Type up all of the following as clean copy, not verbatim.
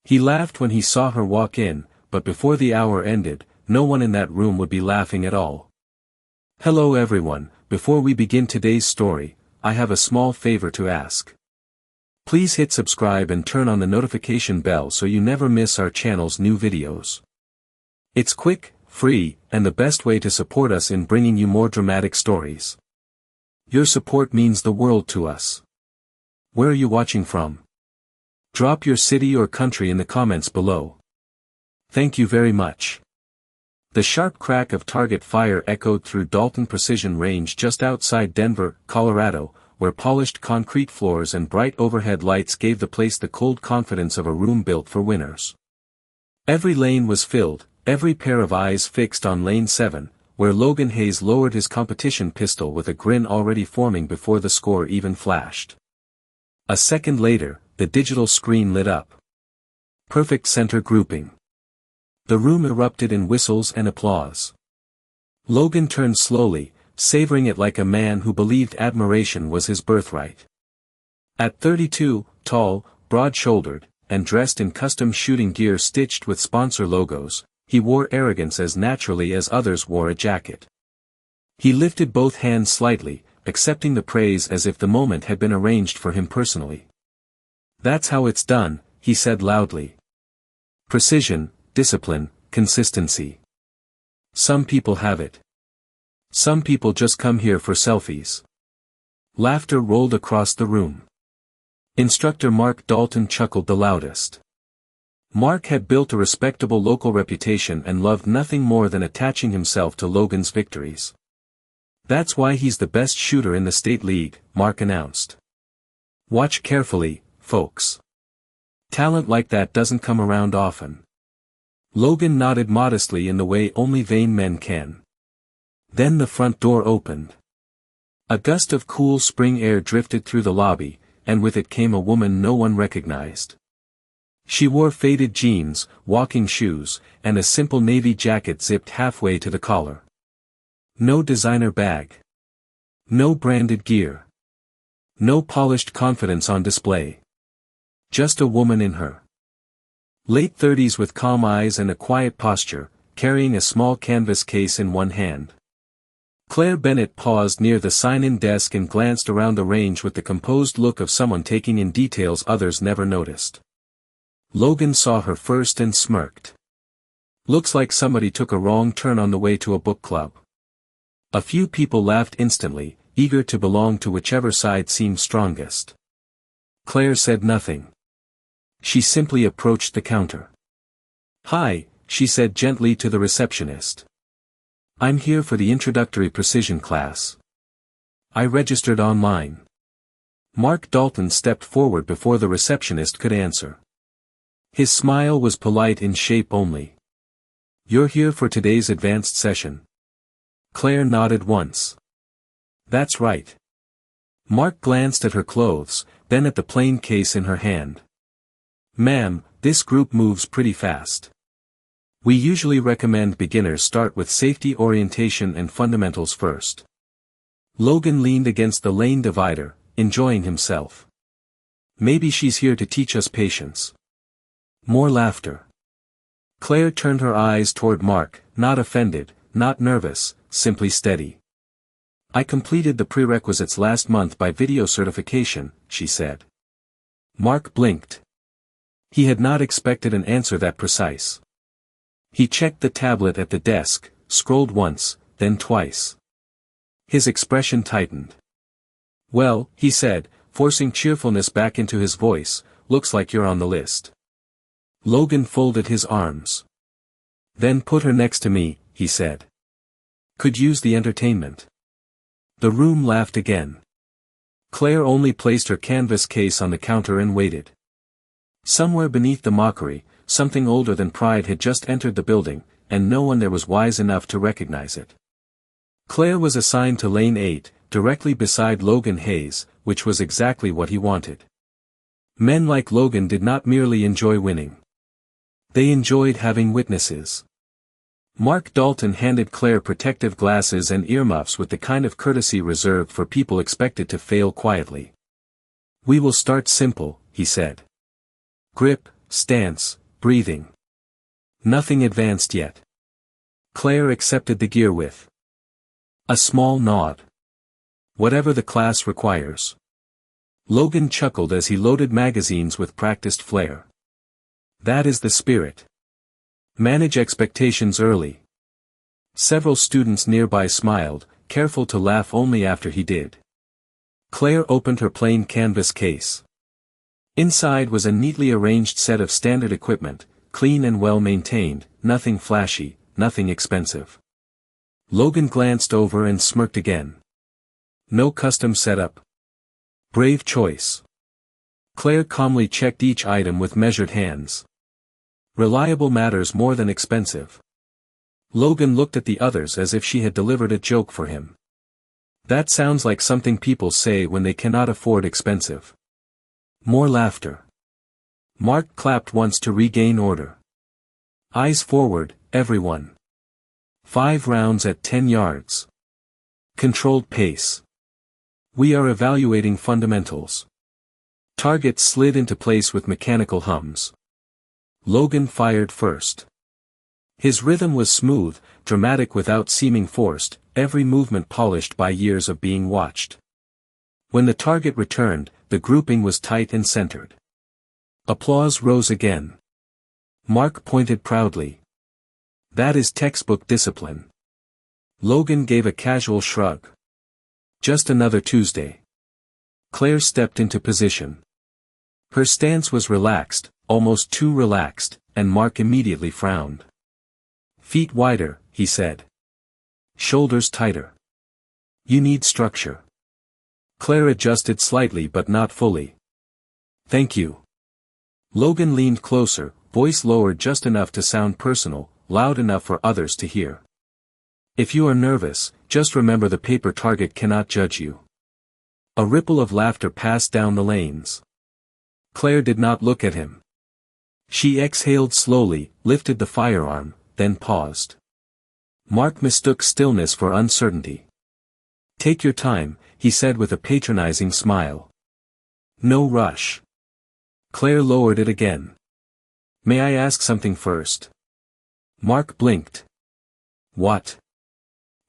He laughed when he saw her walk in, but before the hour ended, no one in that room would be laughing at all. Hello everyone, before we begin today's story, I have a small favor to ask. Please hit subscribe and turn on the notification bell so you never miss our channel's new videos. It's quick, free, and the best way to support us in bringing you more dramatic stories. Your support means the world to us. Where are you watching from? Drop your city or country in the comments below. Thank you very much. The sharp crack of target fire echoed through Dalton Precision Range just outside Denver, Colorado, where polished concrete floors and bright overhead lights gave the place the cold confidence of a room built for winners. Every lane was filled, every pair of eyes fixed on Lane 7, where Logan Hayes lowered his competition pistol with a grin already forming before the score even flashed. A second later, the digital screen lit up. Perfect center grouping. The room erupted in whistles and applause. Logan turned slowly, savoring it like a man who believed admiration was his birthright. At 32, tall, broad-shouldered, and dressed in custom shooting gear stitched with sponsor logos, he wore arrogance as naturally as others wore a jacket. He lifted both hands slightly, accepting the praise as if the moment had been arranged for him personally. "That's how it's done," he said loudly. "Precision, discipline, consistency. Some people have it. Some people just come here for selfies." Laughter rolled across the room. Instructor Mark Dalton chuckled the loudest. Mark had built a respectable local reputation and loved nothing more than attaching himself to Logan's victories. "That's why he's the best shooter in the state league," Mark announced. "Watch carefully, folks. Talent like that doesn't come around often." Logan nodded modestly in the way only vain men can. Then the front door opened. A gust of cool spring air drifted through the lobby, and with it came a woman no one recognized. She wore faded jeans, walking shoes, and a simple navy jacket zipped halfway to the collar. No designer bag. No branded gear. No polished confidence on display. Just a woman in her late 30s with calm eyes and a quiet posture, carrying a small canvas case in one hand. Claire Bennett paused near the sign-in desk and glanced around the range with the composed look of someone taking in details others never noticed. Logan saw her first and smirked. "Looks like somebody took a wrong turn on the way to a book club." A few people laughed instantly, eager to belong to whichever side seemed strongest. Claire said nothing. She simply approached the counter. "Hi," she said gently to the receptionist. "I'm here for the introductory precision class. I registered online." Mark Dalton stepped forward before the receptionist could answer. His smile was polite in shape only. "You're here for today's advanced session?" Claire nodded once. "That's right." Mark glanced at her clothes, then at the plain case in her hand. "Ma'am, this group moves pretty fast. We usually recommend beginners start with safety orientation and fundamentals first." Logan leaned against the lane divider, enjoying himself. "Maybe she's here to teach us patience." More laughter. Claire turned her eyes toward Mark, not offended, not nervous, simply steady. "I completed the prerequisites last month by video certification," she said. Mark blinked. He had not expected an answer that precise. He checked the tablet at the desk, scrolled once, then twice. His expression tightened. "Well," he said, forcing cheerfulness back into his voice, "looks like you're on the list." Logan folded his arms. "Then put her next to me," he said. "Could use the entertainment." The room laughed again. Claire only placed her canvas case on the counter and waited. Somewhere beneath the mockery, something older than pride had just entered the building, and no one there was wise enough to recognize it. Claire was assigned to Lane 8, directly beside Logan Hayes, which was exactly what he wanted. Men like Logan did not merely enjoy winning. They enjoyed having witnesses. Mark Dalton handed Claire protective glasses and earmuffs with the kind of courtesy reserved for people expected to fail quietly. "We will start simple," he said. "Grip, stance, breathing. Nothing advanced yet. Claire accepted the gear with a small nod. Whatever the class requires. Logan chuckled as he loaded magazines with practiced flair. That is the spirit. Manage expectations early. Several students nearby smiled, careful to laugh only after he did. Claire opened her plain canvas case. Inside was a neatly arranged set of standard equipment, clean and well maintained, nothing flashy, nothing expensive. Logan glanced over and smirked again. No custom setup. Brave choice. Claire calmly checked each item with measured hands. Reliable matters more than expensive. Logan looked at the others as if she had delivered a joke for him. That sounds like something people say when they cannot afford expensive. More laughter. Mark clapped once to regain order. Eyes forward, everyone. 5 rounds at 10 yards. Controlled pace. We are evaluating fundamentals. Target slid into place with mechanical hums. Logan fired first. His rhythm was smooth, dramatic without seeming forced, every movement polished by years of being watched. When the target returned, the grouping was tight and centered. Applause rose again. Mark pointed proudly. That is textbook discipline. Logan gave a casual shrug. Just another Tuesday. Claire stepped into position. Her stance was relaxed, almost too relaxed, and Mark immediately frowned. Feet wider, he said. Shoulders tighter. You need structure. Claire adjusted slightly but not fully. Thank you. Logan leaned closer, voice lowered just enough to sound personal, loud enough for others to hear. If you are nervous, just remember the paper target cannot judge you. A ripple of laughter passed down the lanes. Claire did not look at him. She exhaled slowly, lifted the firearm, then paused. Mark mistook stillness for uncertainty. Take your time, he said with a patronizing smile. No rush. Claire lowered it again. May I ask something first? Mark blinked. What?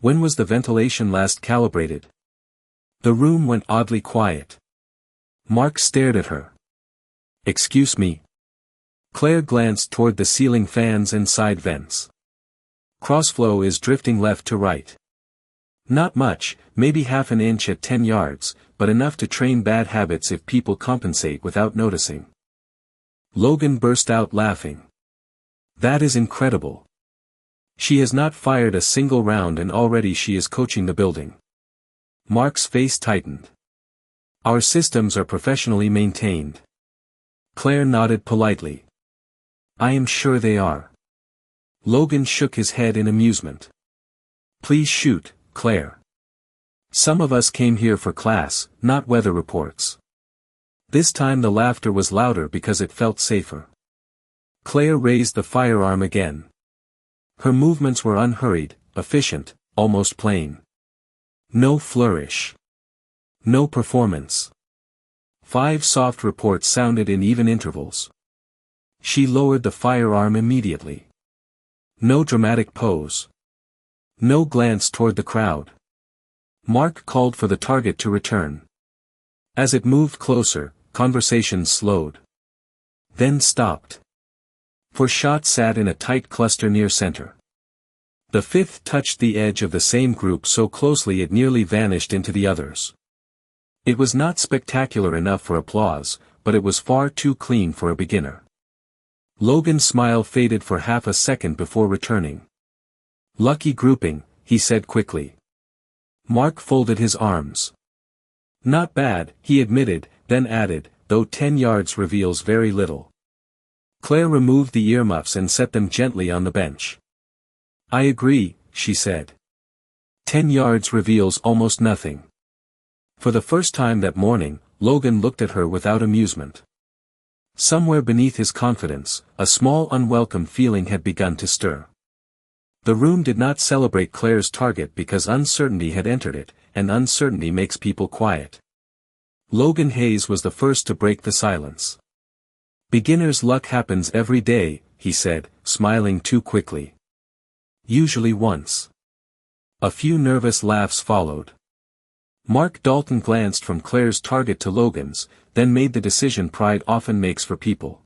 When was the ventilation last calibrated? The room went oddly quiet. Mark stared at her. Excuse me. Claire glanced toward the ceiling fans and side vents. Crossflow is drifting left to right. Not much, maybe half an inch at 10 yards, but enough to train bad habits if people compensate without noticing. Logan burst out laughing. That is incredible. She has not fired a single round and already she is coaching the building. Mark's face tightened. Our systems are professionally maintained. Claire nodded politely. I am sure they are. Logan shook his head in amusement. Please shoot, Claire. Some of us came here for class, not weather reports. This time the laughter was louder because it felt safer. Claire raised the firearm again. Her movements were unhurried, efficient, almost plain. No flourish. No performance. 5 soft reports sounded in even intervals. She lowered the firearm immediately. No dramatic pose. No glance toward the crowd. Mark called for the target to return. As it moved closer, conversations slowed. Then stopped. 4 shots sat in a tight cluster near center. The 5th touched the edge of the same group so closely it nearly vanished into the others. It was not spectacular enough for applause, but it was far too clean for a beginner. Logan's smile faded for half a second before returning. Lucky grouping, he said quickly. Mark folded his arms. Not bad, he admitted, then added, though 10 yards reveals very little. Claire removed the earmuffs and set them gently on the bench. I agree, she said. 10 yards reveals almost nothing. For the first time that morning, Logan looked at her without amusement. Somewhere beneath his confidence, a small unwelcome feeling had begun to stir. The room did not celebrate Claire's target because uncertainty had entered it, and uncertainty makes people quiet. Logan Hayes was the first to break the silence. Beginner's luck happens every day, he said, smiling too quickly. Usually once. A few nervous laughs followed. Mark Dalton glanced from Claire's target to Logan's, then made the decision pride often makes for people.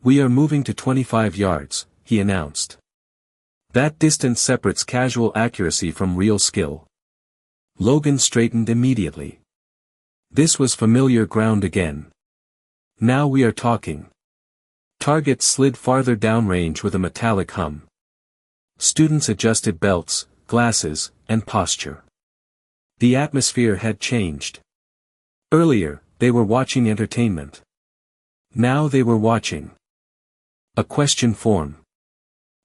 We are moving to 25 yards, he announced. That distance separates casual accuracy from real skill. Logan straightened immediately. This was familiar ground again. Now we are talking. Targets slid farther downrange with a metallic hum. Students adjusted belts, glasses, and posture. The atmosphere had changed. Earlier, they were watching entertainment. Now they were watching. A question form.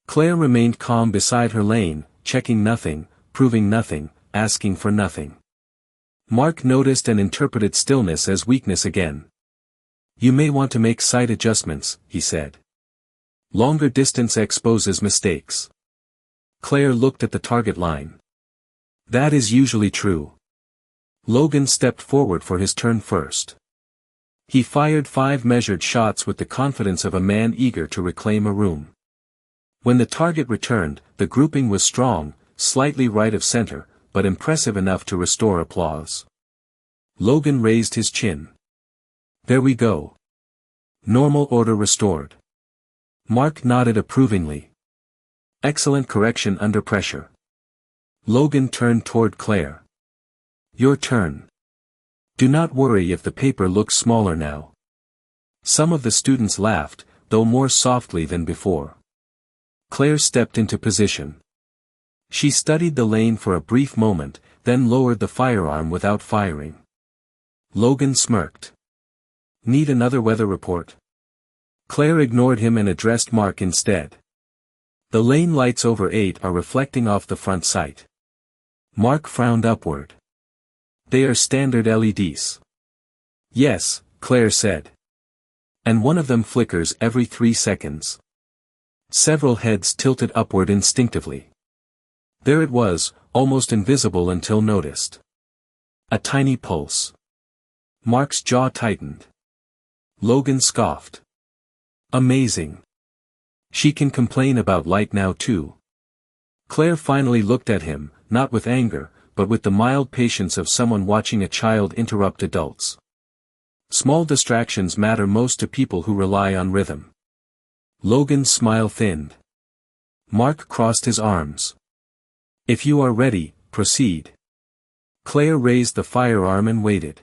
Claire remained calm beside her lane, checking nothing, proving nothing, asking for nothing. Mark noticed and interpreted stillness as weakness again. You may want to make sight adjustments, he said. Longer distance exposes mistakes. Claire looked at the target line. That is usually true. Logan stepped forward for his turn first. He fired 5 measured shots with the confidence of a man eager to reclaim a room. When the target returned, the grouping was strong, slightly right of center, but impressive enough to restore applause. Logan raised his chin. There we go. Normal order restored. Mark nodded approvingly. Excellent correction under pressure. Logan turned toward Claire. Your turn. Do not worry if the paper looks smaller now. Some of the students laughed, though more softly than before. Claire stepped into position. She studied the lane for a brief moment, then lowered the firearm without firing. Logan smirked. Need another weather report? Claire ignored him and addressed Mark instead. The lane lights over 8 are reflecting off the front sight. Mark frowned upward. They are standard LEDs. Yes, Claire said. And one of them flickers every 3 seconds. Several heads tilted upward instinctively. There it was, almost invisible until noticed. A tiny pulse. Mark's jaw tightened. Logan scoffed. Amazing. She can complain about light now too. Claire finally looked at him, not with anger, but with the mild patience of someone watching a child interrupt adults. Small distractions matter most to people who rely on rhythm. Logan's smile thinned. Mark crossed his arms. If you are ready, proceed. Claire raised the firearm and waited.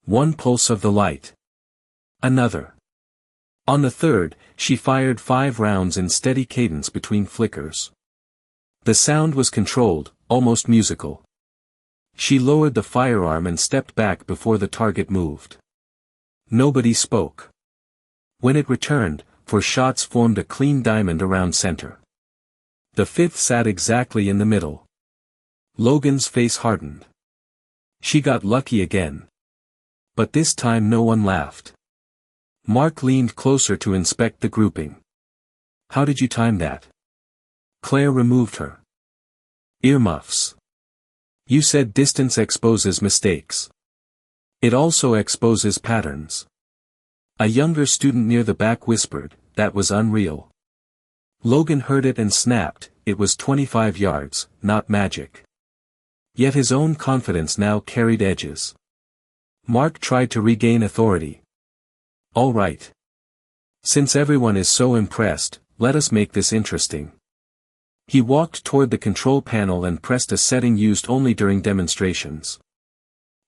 One pulse of the light. Another. On the third, she fired 5 rounds in steady cadence between flickers. The sound was controlled, almost musical. She lowered the firearm and stepped back before the target moved. Nobody spoke. When it returned, 4 shots formed a clean diamond around center. The 5th sat exactly in the middle. Logan's face hardened. She got lucky again. But this time no one laughed. Mark leaned closer to inspect the grouping. How did you time that? Claire removed her earmuffs. You said distance exposes mistakes. It also exposes patterns. A younger student near the back whispered, that was unreal. Logan heard it and snapped, it was 25 yards, not magic. Yet his own confidence now carried edges. Mark tried to regain authority. All right. Since everyone is so impressed, let us make this interesting. He walked toward the control panel and pressed a setting used only during demonstrations.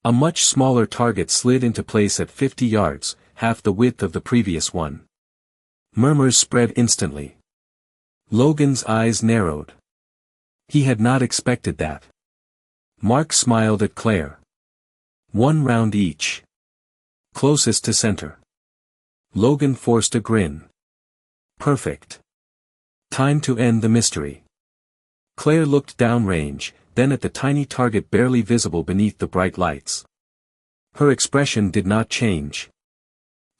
A much smaller target slid into place at 50 yards, half the width of the previous one. Murmurs spread instantly. Logan's eyes narrowed. He had not expected that. Mark smiled at Claire. 1 round each. Closest to center. Logan forced a grin. Perfect. Time to end the mystery. Claire looked downrange, then at the tiny target barely visible beneath the bright lights. Her expression did not change.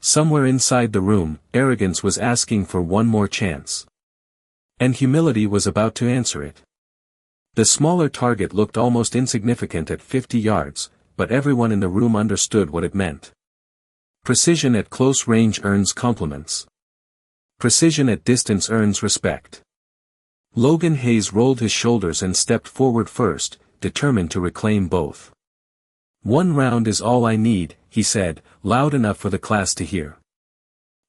Somewhere inside the room, arrogance was asking for one more chance. And humility was about to answer it. The smaller target looked almost insignificant at 50 yards, but everyone in the room understood what it meant. Precision at close range earns compliments. Precision at distance earns respect. Logan Hayes rolled his shoulders and stepped forward first, determined to reclaim both. "One round is all I need," he said, loud enough for the class to hear.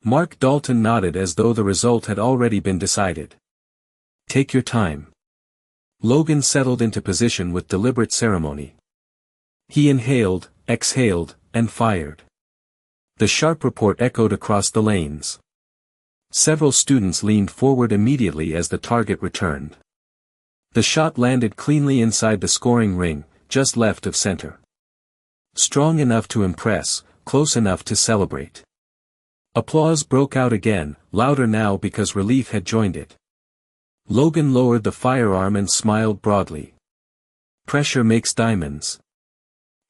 Mark Dalton nodded as though the result had already been decided. "Take your time." Logan settled into position with deliberate ceremony. He inhaled, exhaled, and fired. The sharp report echoed across the lanes. Several students leaned forward immediately as the target returned. The shot landed cleanly inside the scoring ring, just left of center. Strong enough to impress, close enough to celebrate. Applause broke out again, louder now because relief had joined it. Logan lowered the firearm and smiled broadly. "Pressure makes diamonds."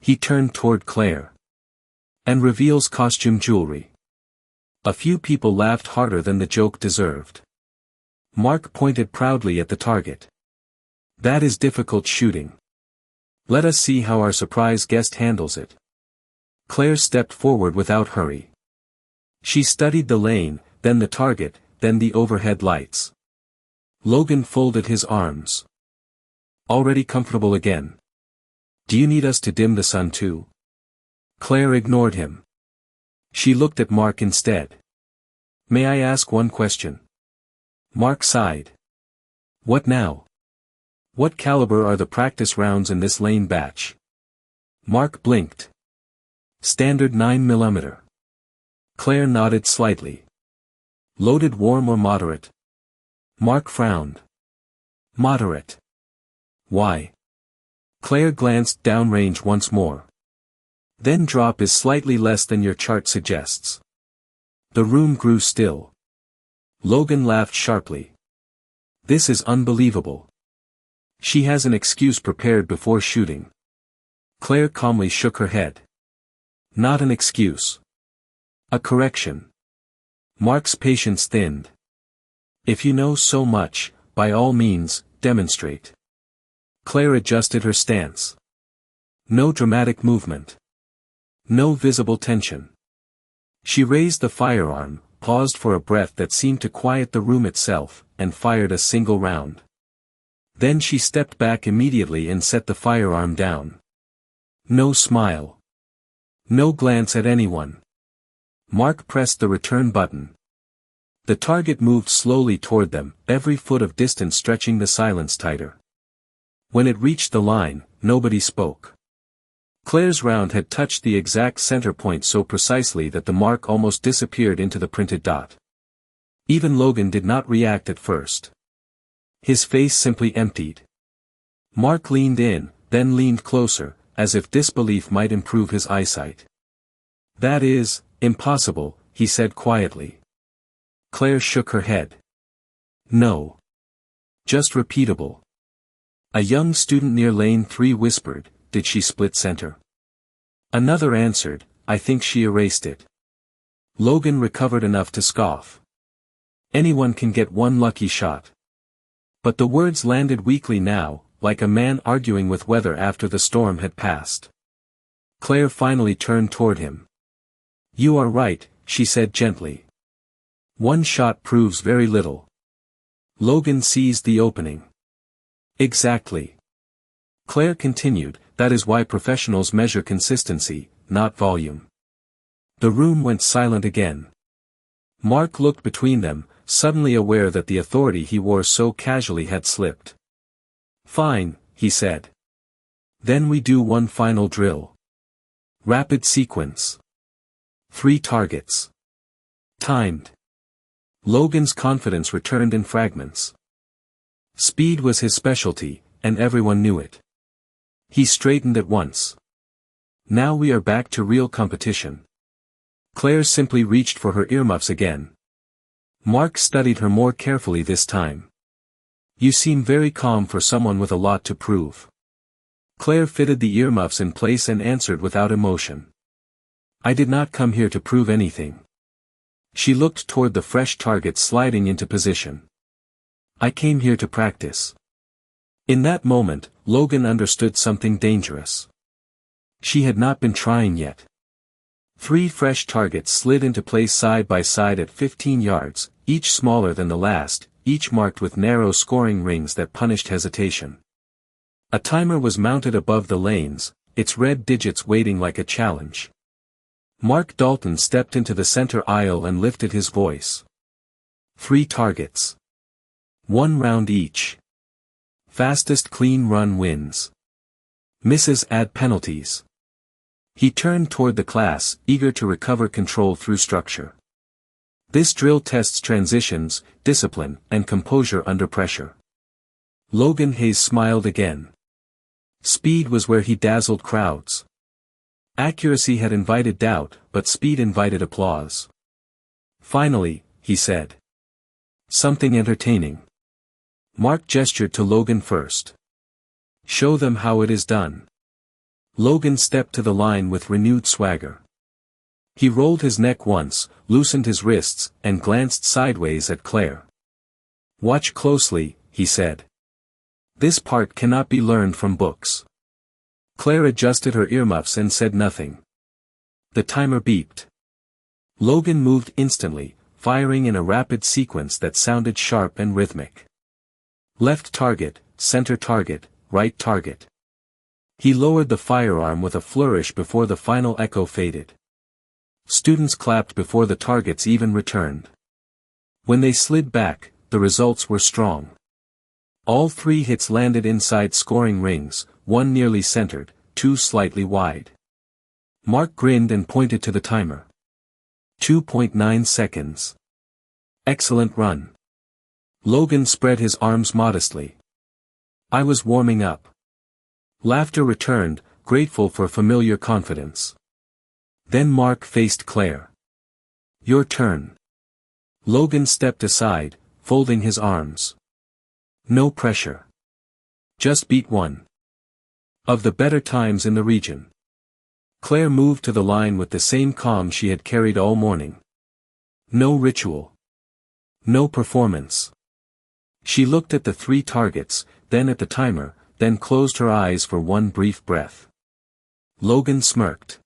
He turned toward Claire. "And reveals costume jewelry." A few people laughed harder than the joke deserved. Mark pointed proudly at the target. "That is difficult shooting. Let us see how our surprise guest handles it." Claire stepped forward without hurry. She studied the lane, then the target, then the overhead lights. Logan folded his arms. "Already comfortable again? Do you need us to dim the sun too?" Claire ignored him. She looked at Mark instead. "May I ask one question?" Mark sighed. "What now?" "What caliber are the practice rounds in this lane batch?" Mark blinked. "Standard 9mm. Claire nodded slightly. "Loaded warm or moderate?" Mark frowned. "Moderate." "Why?" Claire glanced downrange once more. "Then drop is slightly less than your chart suggests." The room grew still. Logan laughed sharply. "This is unbelievable. She has an excuse prepared before shooting." Claire calmly shook her head. "Not an excuse. A correction." Mark's patience thinned. "If you know so much, by all means, demonstrate." Claire adjusted her stance. No dramatic movement. No visible tension. She raised the firearm, paused for a breath that seemed to quiet the room itself, and fired a single round. Then she stepped back immediately and set the firearm down. No smile. No glance at anyone. Mark pressed the return button. The target moved slowly toward them, every foot of distance stretching the silence tighter. When it reached the line, nobody spoke. Claire's round had touched the exact center point so precisely that the mark almost disappeared into the printed dot. Even Logan did not react at first. His face simply emptied. Mark leaned in, then leaned closer, as if disbelief might improve his eyesight. "That is, impossible," he said quietly. Claire shook her head. "No. Just repeatable." A young student near lane 3 whispered, "Did she split center?" Another answered, "I think she erased it." Logan recovered enough to scoff. "Anyone can get one lucky shot." But the words landed weakly now, like a man arguing with weather after the storm had passed. Claire finally turned toward him. "You are right," she said gently. "One shot proves very little." Logan seized the opening. "Exactly." Claire continued, "That is why professionals measure consistency, not volume." The room went silent again. Mark looked between them, suddenly aware that the authority he wore so casually had slipped. "Fine," he said. "Then we do one final drill. Rapid sequence. 3 targets. Timed." Logan's confidence returned in fragments. Speed was his specialty, and everyone knew it. He straightened at once. "Now we are back to real competition." Claire simply reached for her earmuffs again. Mark studied her more carefully this time. "You seem very calm for someone with a lot to prove." Claire fitted the earmuffs in place and answered without emotion. "I did not come here to prove anything." She looked toward the fresh target sliding into position. "I came here to practice." In that moment, Logan understood something dangerous. She had not been trying yet. 3 fresh targets slid into place side by side at 15 yards, each smaller than the last, each marked with narrow scoring rings that punished hesitation. A timer was mounted above the lanes, its red digits waiting like a challenge. Mark Dalton stepped into the center aisle and lifted his voice. 3 targets. 1 round each. Fastest clean run wins. Misses add penalties. He turned toward the class, eager to recover control through structure. This drill tests transitions, discipline, and composure under pressure. Logan Hayes smiled again. Speed was where he dazzled crowds. Accuracy had invited doubt, but speed invited applause. Finally, he said. Something entertaining. Mark gestured to Logan first. Show them how it is done. Logan stepped to the line with renewed swagger. He rolled his neck once, loosened his wrists, and glanced sideways at Claire. Watch closely, he said. This part cannot be learned from books. Claire adjusted her earmuffs and said nothing. The timer beeped. Logan moved instantly, firing in a rapid sequence that sounded sharp and rhythmic. Left target, center target, right target. He lowered the firearm with a flourish before the final echo faded. Students clapped before the targets even returned. When they slid back, the results were strong. All 3 hits landed inside scoring rings, 1 nearly centered, 2 slightly wide. Mark grinned and pointed to the timer. 2.9 seconds. Excellent run. Logan spread his arms modestly. I was warming up. Laughter returned, grateful for familiar confidence. Then Mark faced Claire. Your turn. Logan stepped aside, folding his arms. No pressure. Just beat one of the better times in the region. Claire moved to the line with the same calm she had carried all morning. No ritual. No performance. She looked at the 3 targets, then at the timer, then closed her eyes for one brief breath. Logan smirked.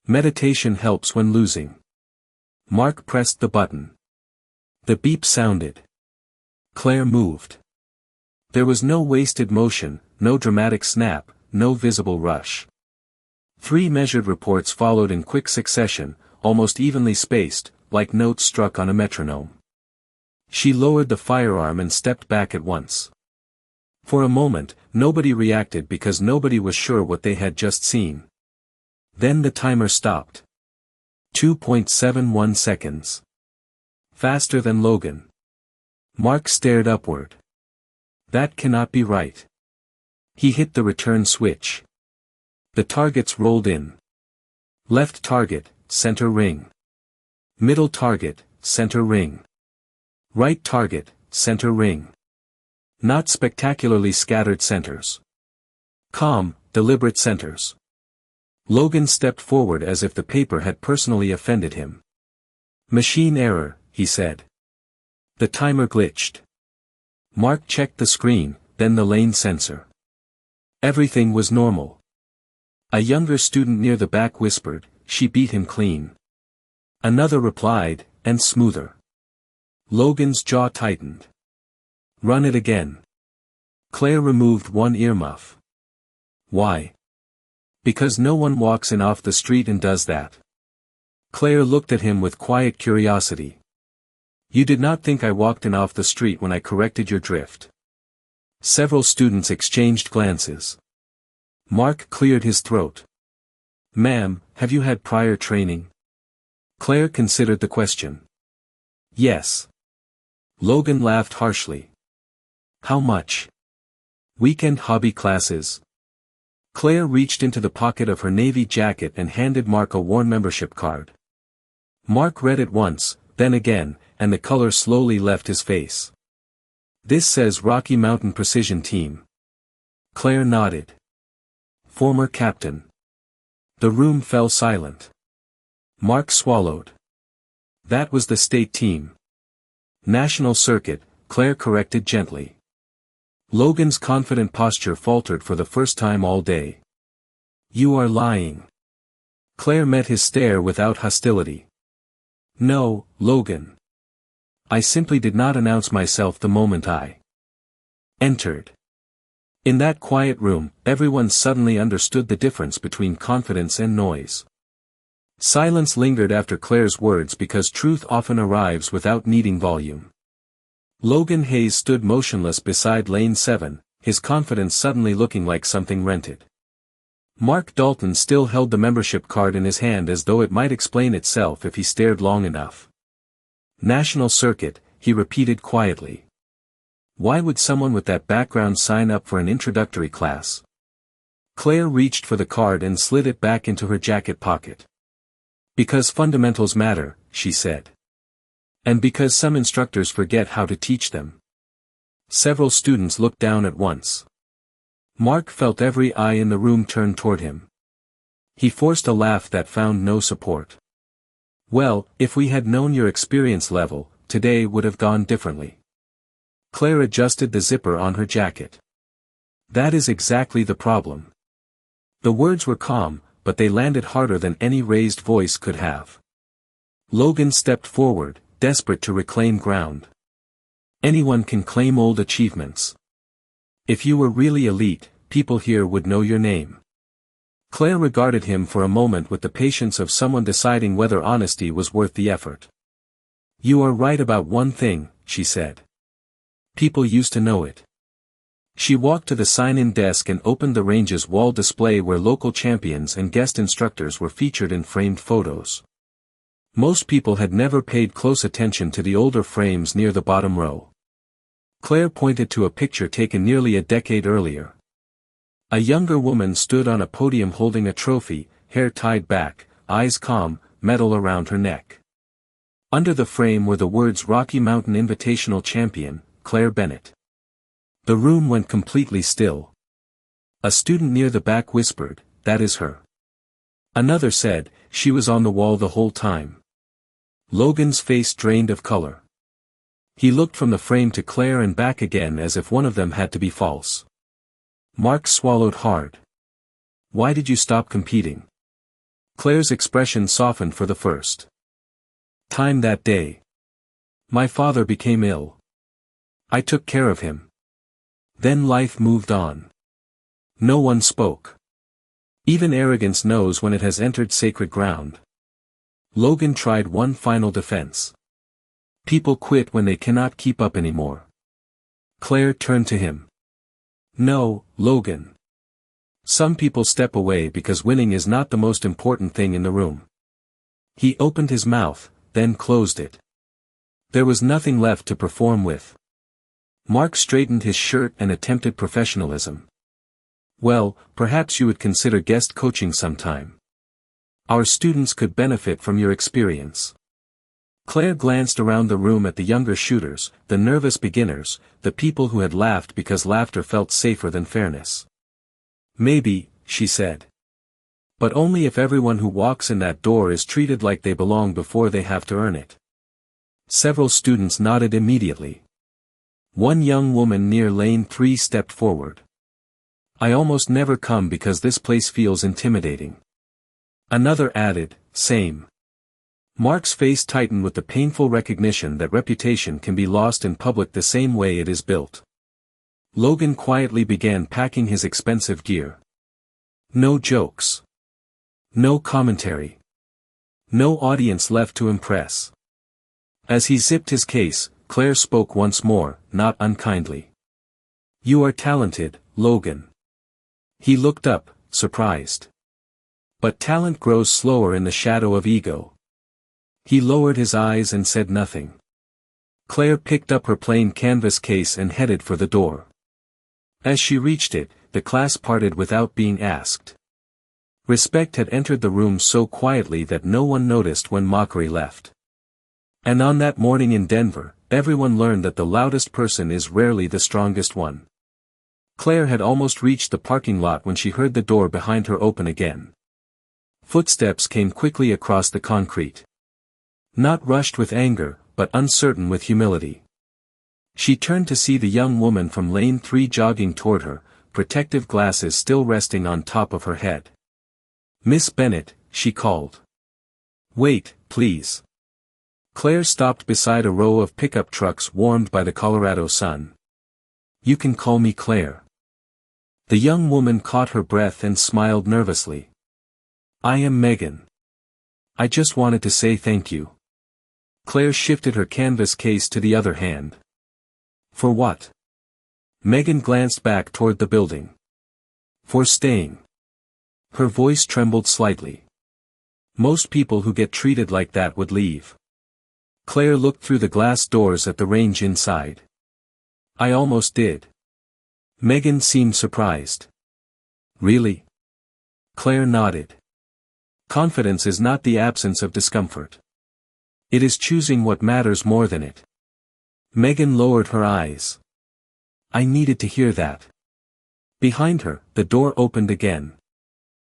Meditation helps when losing. Mark pressed the button. The beep sounded. Claire moved. There was no wasted motion, no dramatic snap, no visible rush. 3 measured reports followed in quick succession, almost evenly spaced, like notes struck on a metronome. She lowered the firearm and stepped back at once. For a moment, nobody reacted because nobody was sure what they had just seen. Then the timer stopped. 2.71 seconds. Faster than Logan. Mark stared upward. That cannot be right. He hit the return switch. The targets rolled in. Left target, center ring. Middle target, center ring. Right target, center ring. Not spectacularly scattered centers. Calm, deliberate centers. Logan stepped forward as if the paper had personally offended him. Machine error, he said. The timer glitched. Mark checked the screen, then the lane sensor. Everything was normal. A younger student near the back whispered, she beat him clean. Another replied, and smoother. Logan's jaw tightened. Run it again. Claire removed one earmuff. Why? Because no one walks in off the street and does that. Claire looked at him with quiet curiosity. You did not think I walked in off the street when I corrected your drift. Several students exchanged glances. Mark cleared his throat. Ma'am, have you had prior training? Claire considered the question. Yes. Logan laughed harshly. How much? Weekend hobby classes. Claire reached into the pocket of her navy jacket and handed Mark a worn membership card. Mark read it once, then again, and the color slowly left his face. This says Rocky Mountain Precision Team. Claire nodded. Former captain. The room fell silent. Mark swallowed. That was the state team. National circuit, Claire corrected gently. Logan's confident posture faltered for the first time all day. You are lying. Claire met his stare without hostility. No, Logan. I simply did not announce myself the moment I entered. In that quiet room, everyone suddenly understood the difference between confidence and noise. Silence lingered after Claire's words because truth often arrives without needing volume. Logan Hayes stood motionless beside lane 7, his confidence suddenly looking like something rented. Mark Dalton still held the membership card in his hand as though it might explain itself if he stared long enough. National Circuit, he repeated quietly. Why would someone with that background sign up for an introductory class? Claire reached for the card and slid it back into her jacket pocket. Because fundamentals matter, she said. And because some instructors forget how to teach them. Several students looked down at once. Mark felt every eye in the room turn toward him. He forced a laugh that found no support. Well, if we had known your experience level, today would have gone differently. Claire adjusted the zipper on her jacket. That is exactly the problem. The words were calm, but they landed harder than any raised voice could have. Logan stepped forward, desperate to reclaim ground. Anyone can claim old achievements. If you were really elite, people here would know your name. Claire regarded him for a moment with the patience of someone deciding whether honesty was worth the effort. You are right about one thing, she said. People used to know it. She walked to the sign-in desk and opened the range's wall display where local champions and guest instructors were featured in framed photos. Most people had never paid close attention to the older frames near the bottom row. Claire pointed to a picture taken nearly a decade earlier. A younger woman stood on a podium holding a trophy, hair tied back, eyes calm, medal around her neck. Under the frame were the words Rocky Mountain Invitational Champion, Claire Bennett. The room went completely still. A student near the back whispered, "That is her." Another said, "She was on the wall the whole time." Logan's face drained of color. He looked from the frame to Claire and back again as if one of them had to be false. Mark swallowed hard. Why did you stop competing? Claire's expression softened for the first time that day. My father became ill. I took care of him. Then life moved on. No one spoke. Even arrogance knows when it has entered sacred ground. Logan tried one final defense. People quit when they cannot keep up anymore. Claire turned to him. No, Logan. Some people step away because winning is not the most important thing in the room. He opened his mouth, then closed it. There was nothing left to perform with. Mark straightened his shirt and attempted professionalism. Well, perhaps you would consider guest coaching sometime. Our students could benefit from your experience. Claire glanced around the room at the younger shooters, the nervous beginners, the people who had laughed because laughter felt safer than fairness. Maybe, she said. But only if everyone who walks in that door is treated like they belong before they have to earn it. Several students nodded immediately. One young woman near lane 3 stepped forward. I almost never come because this place feels intimidating. Another added, same. Mark's face tightened with the painful recognition that reputation can be lost in public the same way it is built. Logan quietly began packing his expensive gear. No jokes. No commentary. No audience left to impress. As he zipped his case, Claire spoke once more, not unkindly. You are talented, Logan. He looked up, surprised. But talent grows slower in the shadow of ego. He lowered his eyes and said nothing. Claire picked up her plain canvas case and headed for the door. As she reached it, the class parted without being asked. Respect had entered the room so quietly that no one noticed when mockery left. And on that morning in Denver, everyone learned that the loudest person is rarely the strongest one. Claire had almost reached the parking lot when she heard the door behind her open again. Footsteps came quickly across the concrete. Not rushed with anger, but uncertain with humility. She turned to see the young woman from lane 3 jogging toward her, protective glasses still resting on top of her head. Miss Bennett, she called. Wait, please. Claire stopped beside a row of pickup trucks warmed by the Colorado sun. You can call me Claire. The young woman caught her breath and smiled nervously. I am Megan. I just wanted to say thank you. Claire shifted her canvas case to the other hand. For what? Megan glanced back toward the building. For staying. Her voice trembled slightly. Most people who get treated like that would leave. Claire looked through the glass doors at the range inside. I almost did. Megan seemed surprised. Really? Claire nodded. Confidence is not the absence of discomfort. It is choosing what matters more than it. Megan lowered her eyes. I needed to hear that. Behind her, the door opened again.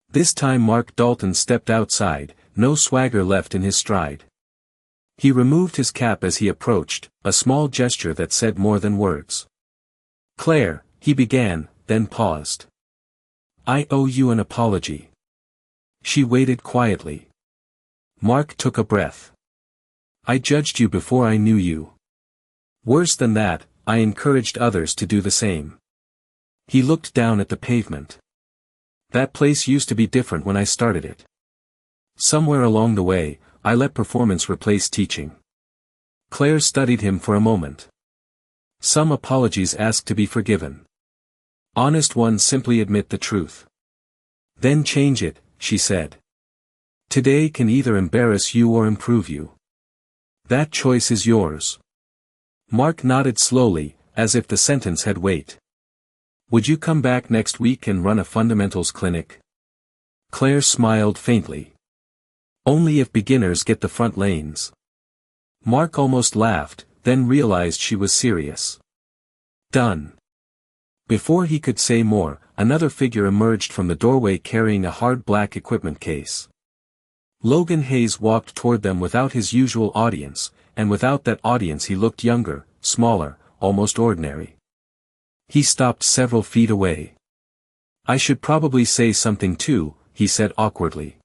This time Mark Dalton stepped outside, no swagger left in his stride. He removed his cap as he approached, a small gesture that said more than words. Claire, he began, then paused. I owe you an apology. She waited quietly. Mark took a breath. I judged you before I knew you. Worse than that, I encouraged others to do the same. He looked down at the pavement. That place used to be different when I started it. Somewhere along the way, I let performance replace teaching. Claire studied him for a moment. Some apologies ask to be forgiven. Honest ones simply admit the truth. Then change it, she said. Today can either embarrass you or improve you. That choice is yours. Mark nodded slowly, as if the sentence had weight. Would you come back next week and run a fundamentals clinic? Claire smiled faintly. Only if beginners get the front lanes. Mark almost laughed, then realized she was serious. Done. Before he could say more, another figure emerged from the doorway carrying a hard black equipment case. Logan Hayes walked toward them without his usual audience, and without that audience he looked younger, smaller, almost ordinary. He stopped several feet away. I should probably say something too, he said awkwardly.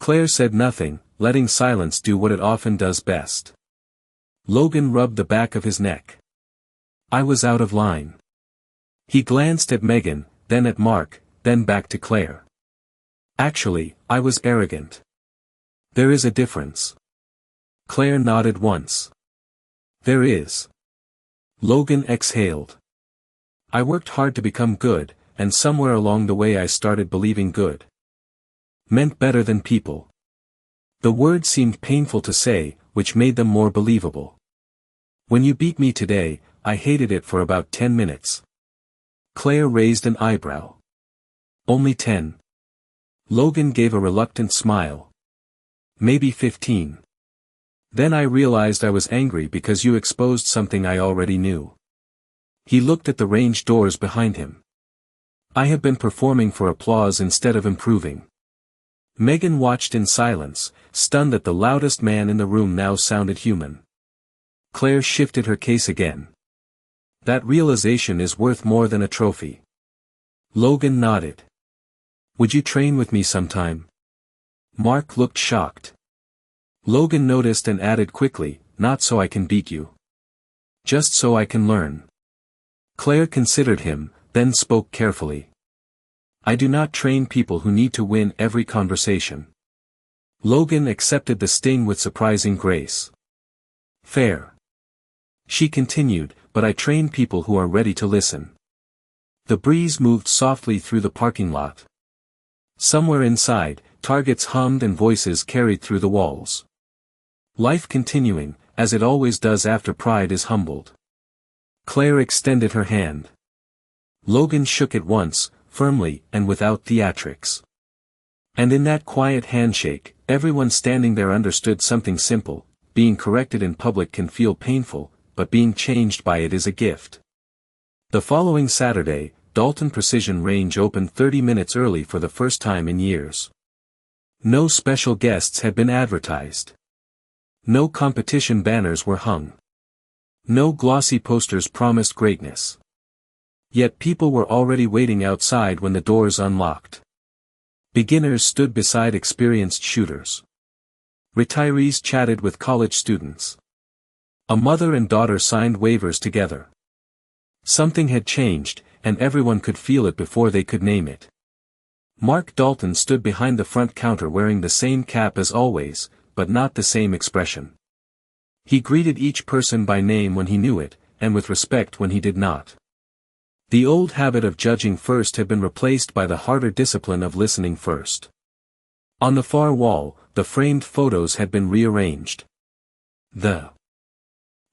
Claire said nothing, letting silence do what it often does best. Logan rubbed the back of his neck. I was out of line. He glanced at Megan, then at Mark, then back to Claire. Actually, I was arrogant. There is a difference. Claire nodded once. There is. Logan exhaled. I worked hard to become good, and somewhere along the way I started believing good meant better than people. The word seemed painful to say, which made them more believable. When you beat me today, I hated it for about 10 minutes. Claire raised an eyebrow. Only 10. Logan gave a reluctant smile. Maybe 15. Then I realized I was angry because you exposed something I already knew. He looked at the range doors behind him. I have been performing for applause instead of improving. Megan watched in silence, stunned that the loudest man in the room now sounded human. Claire shifted her case again. That realization is worth more than a trophy. Logan nodded. Would you train with me sometime? Mark looked shocked. Logan noticed and added quickly, not so I can beat you. Just so I can learn. Claire considered him, then spoke carefully. I do not train people who need to win every conversation. Logan accepted the sting with surprising grace. Fair. She continued, but I train people who are ready to listen. The breeze moved softly through the parking lot. Somewhere inside, targets hummed and voices carried through the walls. Life continuing, as it always does after pride is humbled. Claire extended her hand. Logan shook it once, firmly and without theatrics. And in that quiet handshake, everyone standing there understood something simple: being corrected in public can feel painful, but being changed by it is a gift. The following Saturday, Dalton Precision Range opened 30 minutes early for the first time in years. No special guests had been advertised. No competition banners were hung. No glossy posters promised greatness. Yet people were already waiting outside when the doors unlocked. Beginners stood beside experienced shooters. Retirees chatted with college students. A mother and daughter signed waivers together. Something had changed, and everyone could feel it before they could name it. Mark Dalton stood behind the front counter wearing the same cap as always, but not the same expression. He greeted each person by name when he knew it, and with respect when he did not. The old habit of judging first had been replaced by the harder discipline of listening first. On the far wall, the framed photos had been rearranged. The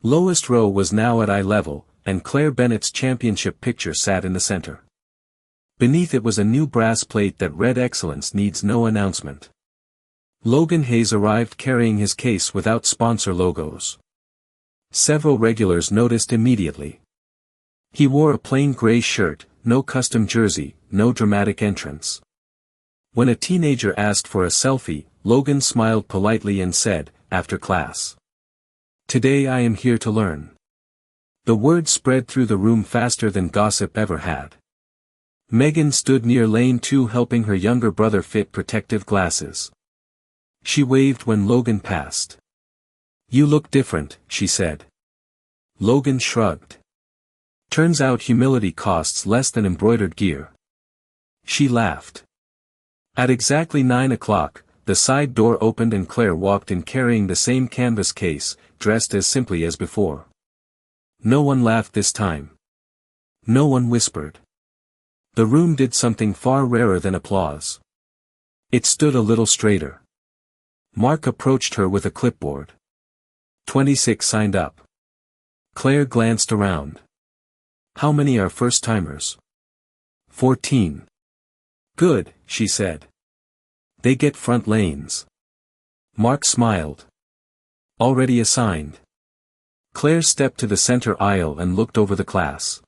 lowest row was now at eye level, and Claire Bennett's championship picture sat in the center. Beneath it was a new brass plate that read "Excellence needs no announcement." Logan Hayes arrived carrying his case without sponsor logos. Several regulars noticed immediately. He wore a plain gray shirt, no custom jersey, no dramatic entrance. When a teenager asked for a selfie, Logan smiled politely and said, "After class. Today I am here to learn." The word spread through the room faster than gossip ever had. Megan stood near lane 2 helping her younger brother fit protective glasses. She waved when Logan passed. "You look different," she said. Logan shrugged. "Turns out humility costs less than embroidered gear." She laughed. At exactly 9 o'clock, the side door opened and Claire walked in carrying the same canvas case, dressed as simply as before. No one laughed this time. No one whispered. The room did something far rarer than applause. It stood a little straighter. Mark approached her with a clipboard. 26 signed up. Claire glanced around. "How many are first-timers?" 14. "Good," she said. "They get front lanes." Mark smiled. "Already assigned." Claire stepped to the center aisle and looked over the class.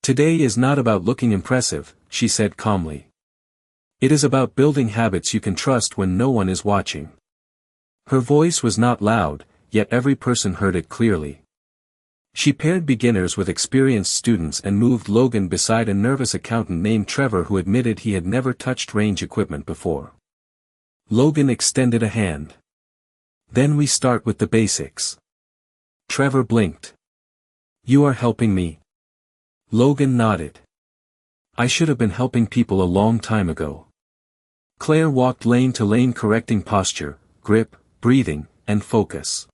"Today is not about looking impressive," she said calmly. "It is about building habits you can trust when no one is watching." Her voice was not loud, yet every person heard it clearly. She paired beginners with experienced students and moved Logan beside a nervous accountant named Trevor who admitted he had never touched range equipment before. Logan extended a hand. "Then we start with the basics." Trevor blinked. "You are helping me?" Logan nodded. "I should have been helping people a long time ago." Claire walked lane to lane correcting posture, grip, breathing, and focus.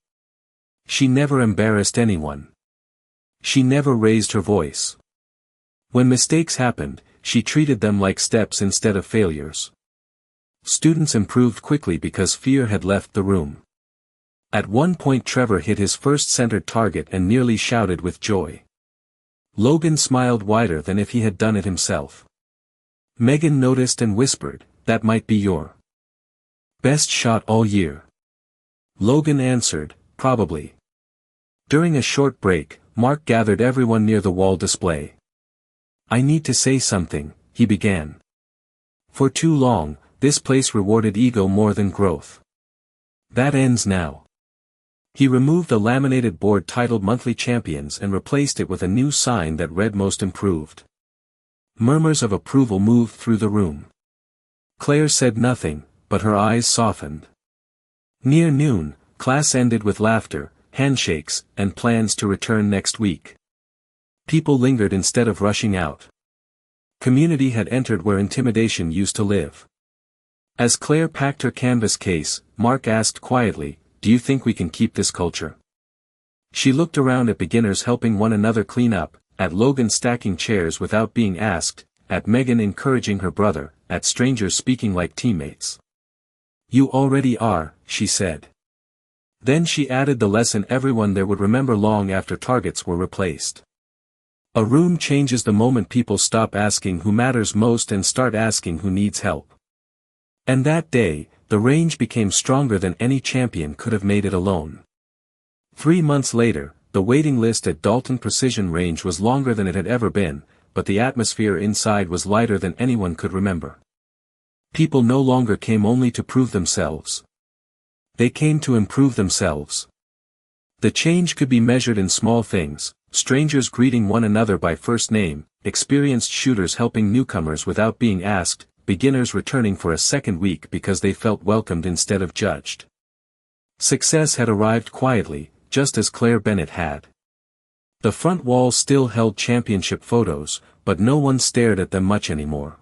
She never embarrassed anyone. She never raised her voice. When mistakes happened, she treated them like steps instead of failures. Students improved quickly because fear had left the room. At one point Trevor hit his first centered target and nearly shouted with joy. Logan smiled wider than if he had done it himself. Megan noticed and whispered, "That might be your best shot all year." Logan answered, "Probably." During a short break, Mark gathered everyone near the wall display. "I need to say something," he began. "For too long, this place rewarded ego more than growth. That ends now." He removed a laminated board titled Monthly Champions and replaced it with a new sign that read Most Improved. Murmurs of approval moved through the room. Claire said nothing, but her eyes softened. Near noon, class ended with laughter, handshakes, and plans to return next week. People lingered instead of rushing out. Community had entered where intimidation used to live. As Claire packed her canvas case, Mark asked quietly, "Do you think we can keep this culture?" She looked around at beginners helping one another clean up, at Logan stacking chairs without being asked, at Megan encouraging her brother, at strangers speaking like teammates. "You already are," she said. Then she added the lesson everyone there would remember long after targets were replaced. A room changes the moment people stop asking who matters most and start asking who needs help. And that day, the range became stronger than any champion could have made it alone. 3 months later, the waiting list at Dalton Precision Range was longer than it had ever been, but the atmosphere inside was lighter than anyone could remember. People no longer came only to prove themselves. They came to improve themselves. The change could be measured in small things, strangers greeting one another by first name, experienced shooters helping newcomers without being asked, beginners returning for a second week because they felt welcomed instead of judged. Success had arrived quietly, just as Claire Bennett had. The front wall still held championship photos, but no one stared at them much anymore.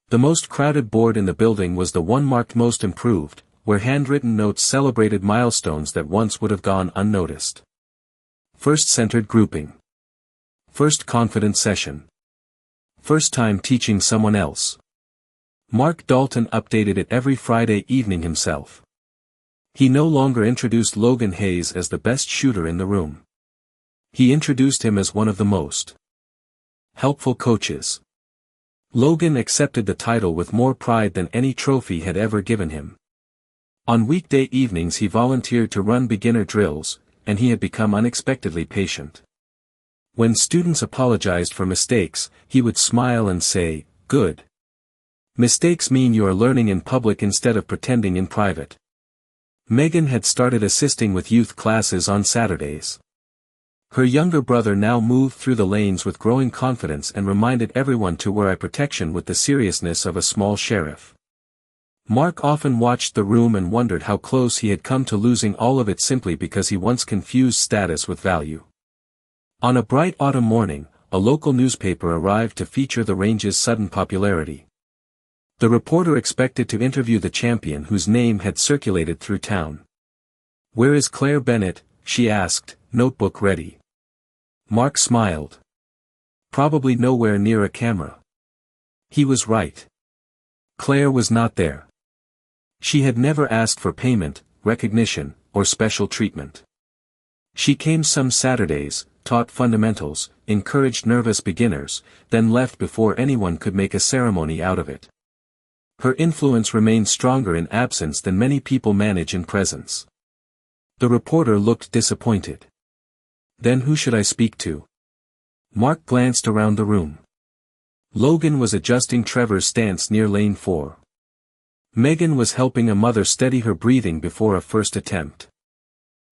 The most crowded board in the building was the one marked Most Improved, where handwritten notes celebrated milestones that once would have gone unnoticed. First centered grouping. First confident session. First time teaching someone else. Mark Dalton updated it every Friday evening himself. He no longer introduced Logan Hayes as the best shooter in the room. He introduced him as one of the most helpful coaches. Logan accepted the title with more pride than any trophy had ever given him. On weekday evenings he volunteered to run beginner drills, and he had become unexpectedly patient. When students apologized for mistakes, he would smile and say, "Good. Mistakes mean you are learning in public instead of pretending in private." Megan had started assisting with youth classes on Saturdays. Her younger brother now moved through the lanes with growing confidence and reminded everyone to wear eye protection with the seriousness of a small sheriff. Mark often watched the room and wondered how close he had come to losing all of it simply because he once confused status with value. On a bright autumn morning, a local newspaper arrived to feature the range's sudden popularity. The reporter expected to interview the champion whose name had circulated through town. "Where is Claire Bennett?" she asked, notebook ready. Mark smiled. "Probably nowhere near a camera." He was right. Claire was not there. She had never asked for payment, recognition, or special treatment. She came some Saturdays, taught fundamentals, encouraged nervous beginners, then left before anyone could make a ceremony out of it. Her influence remained stronger in absence than many people manage in presence. The reporter looked disappointed. "Then who should I speak to?" Mark glanced around the room. Logan was adjusting Trevor's stance near lane 4. Megan was helping a mother steady her breathing before a first attempt.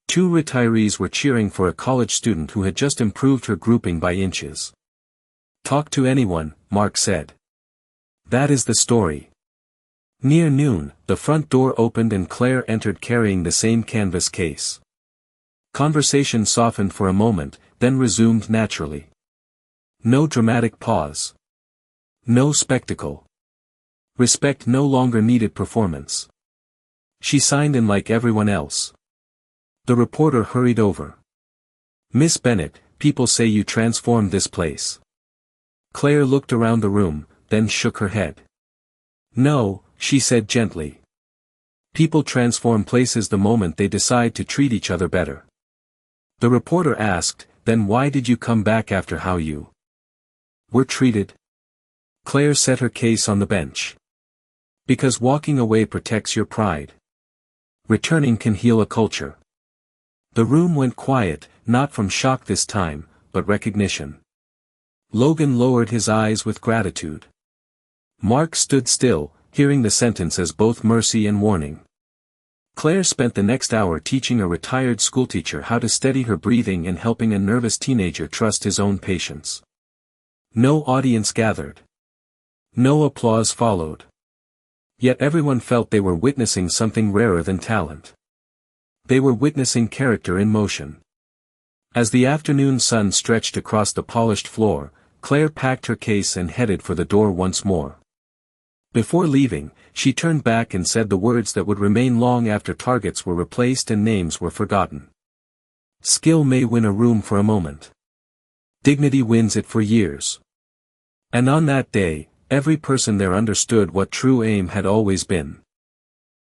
2 retirees were cheering for a college student who had just improved her grouping by inches. "Talk to anyone," Mark said. "That is the story." Near noon, the front door opened and Claire entered carrying the same canvas case. Conversation softened for a moment, then resumed naturally. No dramatic pause. No spectacle. Respect no longer needed performance. She signed in like everyone else. The reporter hurried over. "Miss Bennett, people say you transformed this place." Claire looked around the room, then shook her head. "No," she said gently. "People transform places the moment they decide to treat each other better." The reporter asked, "Then why did you come back after how you were treated?" Claire set her case on the bench. "Because walking away protects your pride. Returning can heal a culture." The room went quiet, not from shock this time, but recognition. Logan lowered his eyes with gratitude. Mark stood still, hearing the sentence as both mercy and warning. Claire spent the next hour teaching a retired schoolteacher how to steady her breathing and helping a nervous teenager trust his own patience. No audience gathered. No applause followed. Yet everyone felt they were witnessing something rarer than talent. They were witnessing character in motion. As the afternoon sun stretched across the polished floor, Claire packed her case and headed for the door once more. Before leaving, she turned back and said the words that would remain long after targets were replaced and names were forgotten. Skill may win a room for a moment. Dignity wins it for years. And on that day, every person there understood what true aim had always been.